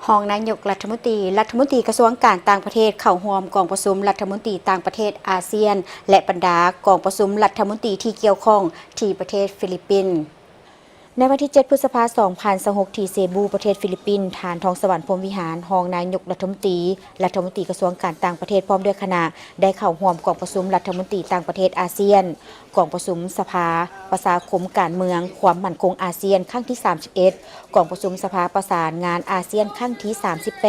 รองนายกรัฐมนตรีกระทรวงการต่างประเทศเข้าร่วมกองประชุมรัฐมนตรีต่างประเทศอาเซียนและบรรดากองประชุมรัฐมนตรีที่เกี่ยวข้องที่ประเทศฟิลิปปินส์ในวันที่ 7 พฤษภาคม 2026 ที่เซบูประเทศฟิลิปปินส์ฐานทองสวรรค์พรหมวิหารรองนายกรัฐมนตรีกระทรวงการต่างประเทศพร้อมด้วยคณะได้เข้าร่วมกองประชุมรัฐมนตรีต่างประเทศอาเซียนกองประชุมสภาประชาคมการเมืองความมั่นคงอาเซียนครั้งที่ 31กองประชุมสภาประสานงานอาเซียนครั้งที่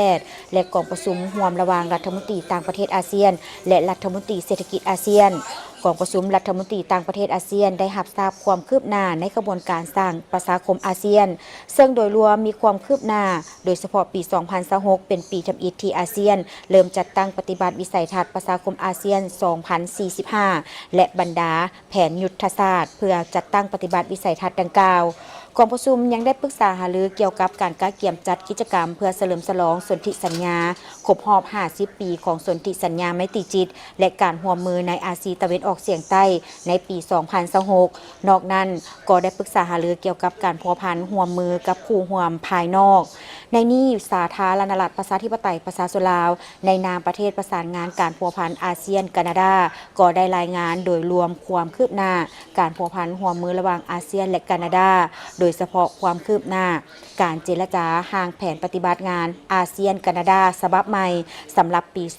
38และกองประชุมร่วมระหว่างรัฐมนตรีต่างประเทศอาเซียนและรัฐมนตรีเศรษฐกิจอาเซียนกองประชุมรัฐมนตรีต่างประเทศอาเซียนได้รับทราบความคืบหน้าในกระบวนการสร้างประชาคมอาเซียนซึ่งโดยรวมมีความคืบหน้าโดยเฉพาะปี 2026 เป็นปีทำอิฐที่อาเซียนเริ่มจัดตั้งปฏิบัติวิสัยทัศน์ประชาคมอาเซียน 2045 และบรรดาแผนยุทธศาสตร์เพื่อจัดตั้งปฏิบัติวิสัยทัศน์ดังกล่าวกองประชุมยังได้ปรึกษาหารือเกี่ยวกับการเกี่ยมจัดกิจกรรมเพื่อเฉลิมฉลองสนธิสัญญาครบรอบ 50 ปีของสนธิสัญญาไมตรีจิตและการร่วมมือในอาเซียนตะวันออกเฉียงใต้ในปี 2026 นอกนั้นก็ได้ปรึกษาหารือเกี่ยวกับการพัวพันร่วมมือกับผู้ร่วมภายนอกในนี้สาธารณรัฐประชาธิปไตยประชาชนลาวในนามประเทศประสานงานการพัวพันอาเซียนแคนาดาก็ได้รายงานโดยรวมความคืบหน้าการพัวพันร่วมมือระหว่างอาเซียนและแคนาดาโดยเฉพาะความคืบหน้าการเจรจาห่างแผนปฏิบัติงานอาเซียนแคนาดาฉบับใหม่สำหรับปี 2026-2030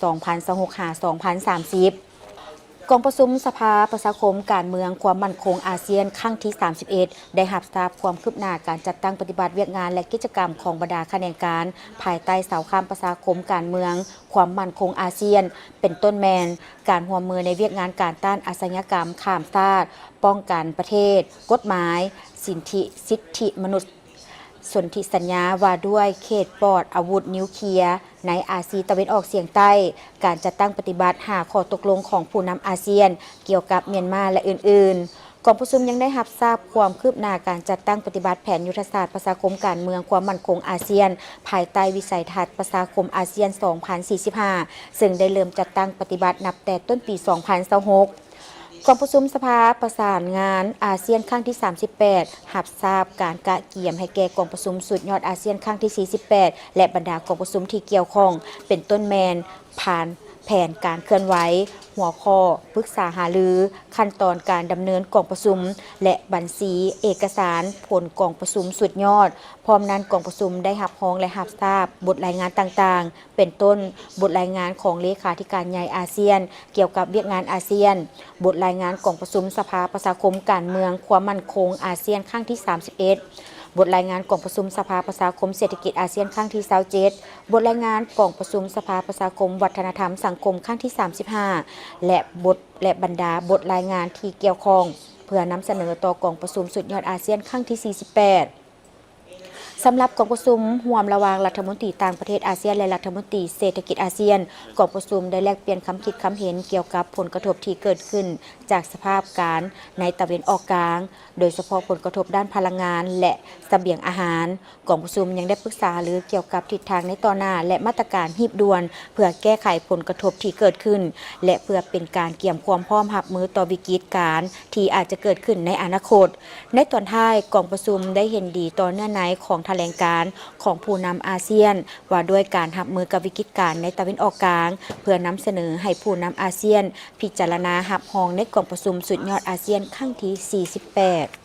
กองประชุมสภาประชาคมการเมืองความมั่นคงอาเซียนครั้งที่ 31 ได้รับทราบความคืบหน้าการจัดตั้งปฏิบัติเวียกงานและกิจกรรมของบรรดาคณะการภายใต้เสาข้ามประชาคมการเมืองความมั่นคงอาเซียนเป็นต้นแมนการร่วมมือในเวียกงานการต้านอาชญากรรมข้ามชาติป้องกันประเทศกฎหมายสิทธิมนุษยสนธิสัญญาว่าด้วยเขตปลอดอาวุธนิวเคลียร์ในอาเซียนตะวันออกเฉียงใต้การจัดตั้งปฏิบัติหาข้อตกลงของผู้นำอาเซียนเกี่ยวกับเมียนมาและอื่นๆกองประชุมยังได้รับทราบความคืบหน้าการจัดตั้งปฏิบัติแผนยุทธศาสตร์ประชาคมการเมืองความมั่นคงอาเซียนภายใต้วิสัยทัศน์ประชาคมอาเซียน 2045 ซึ่งได้เริ่มจัดตั้งปฏิบัตินับแต่ต้นปี 2026กองประชุมสภาประสานงานอาเซียนครั้งที่ 38 รับทราบการกะเกี่ยมให้แก่กองประชุมสุดยอดอาเซียนครั้งที่ 48 และบรรดากองประชุมที่เกี่ยวข้องเป็นต้นแมนผ่านแผนการเคลื่อนไหวหัวข้อปรึกษาหารือขั้นตอนการดำเนินกองประชุมและบัญชีเอกสารผลกองประชุมสุดยอดพร้อมนั้นกองประชุมได้รับร้องและรับทราบบทรายงานต่างๆเป็นต้นบทรายงานของเลขาธิการใหญ่อาเซียนเกี่ยวกับเวียกงานอาเซียนบทรายงานกองประชุมสภาประชาคมการเมืองความมั่นคงอาเซียนครั้งที่ 31บทรายงานกองประชุมสภาประชาคมเศรษฐกิจอาเซียนครั้งที่ 27บทรายงานกองประชุมสภาประชาคมวัฒนธรรมสังคมครั้งที่ 35และบรรดาบทรายงานที่เกี่ยวข้องเพื่อนำเสนอต่อกองประชุมสุดยอดอาเซียนครั้งที่ 48สำหรับกองประชุมร่วมระหว่างรัฐมนตรีต่างประเทศอาเซียนและรัฐมนตรีเศรษฐกิจอาเซียนกองประชุมได้แลกเปลี่ยนความคิดความเห็นเกี่ยวกับผลกระทบที่เกิดขึ้นจากสภาพการในตะวันออกกลางโดยเฉพาะผลกระทบด้านพลังงานและเสบียงอาหารกองประชุมยังได้ปรึกษาหรือเกี่ยวกับทิศทางในต่อหน้าและมาตรการรีบด่วนเพื่อแก้ไขผลกระทบที่เกิดขึ้นและเพื่อเป็นการเตรียมความพร้อมรับมือต่อวิกฤตการณ์ที่อาจจะเกิดขึ้นในอนาคตในตอนท้ายกองประชุมได้เห็นดีต่อเนื้อในของแถลงการของผู้นำอาเซียนว่าด้วยการรับมือกับวิกฤตการณ์ในตะวันออกกลางเพื่อนำเสนอให้ผู้นำอาเซียนพิจารณารับรองในกองประชุมสุดยอดอาเซียนครั้งที่ 48